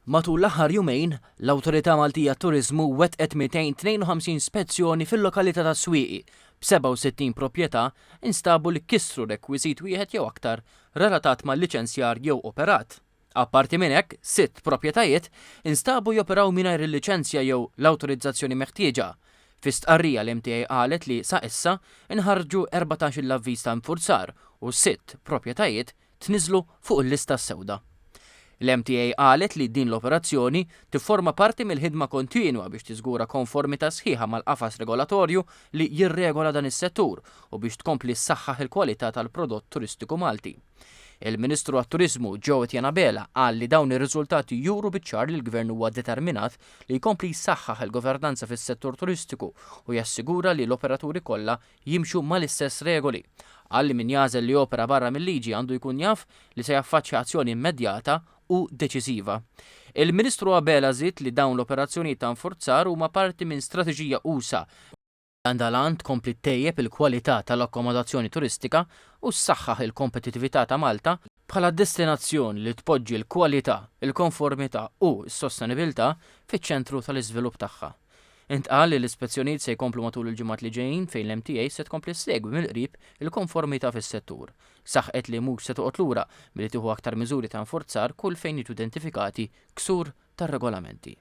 Matul l-aħħar jumejn, l-Awtorità Maltija Turiżmu wettqet 252 spezzjoni fil-lokalità ta' Swieqi b'67 proprjetà instabu li kissru rekwiżit wieħed jew aktar relatat mal-liċenzjar jew operat. Apparti minn hekk, 6 proprjetajiet instabu joperaw mingħajr il-liċenzja jew l-awtorizzazzjoni meħtieġa. Fi stqarrija l-MTA qalet li sa issa inħarġu 14 l-avviż ta' infurzar u 6 proprjetajiet tniżlu fuq il-lista sewda. L-MTA qalet li din l-operazzjoni tifforma parti mill-ħidma kontinwa biex tiżgura konformità sħiħa mal-qafas regolatorju li jirregola dan is-settur u biex tkompli ssaħħaħ il-kwalità tal-prodott turistiku Malti. Il-Ministru għat-Turiżmu Joe Janabela qal li dawn ir-riżultati juru biċ-ċar li l-Gvern huwa determinat li jkompli jsaħħaħ il-governanza fis-settur turistiku u jassigura li l-operaturi kollha jimxu mal-istess regoli. Qal li min jażel li opera barra mill-liġi għandu jkun jaf li se jaffaċċja azzjoni immedjata u deċiżiva. Il-Ministru Abela żied li dawn l-operazzjonijiet ta' nfurzar huma parti minn strateġija usa għandalan tkompli tejjeb il-kwalità tal-akkomodazzjoni turistika u ssaħħaħ il-kompetitività ta' Malta bħala destinazzjoni li tpoġġi l-kwalità, il-konformità u s-sostenibilità fiċ-ċentru tal-iżvilupp tagħha. Intqal li l-ispezzjonijiet se jkomplu matul il-ġimgħat li ġejjin fejn l-MTA se tkompli segwi mill-qrib il-konformità fis-settur. Saħqet li mhux se toqgħod lura milli tieħu aktar miżuri ta' nfurzar kull fejn jiġu identifikati ksur tar-regolamenti.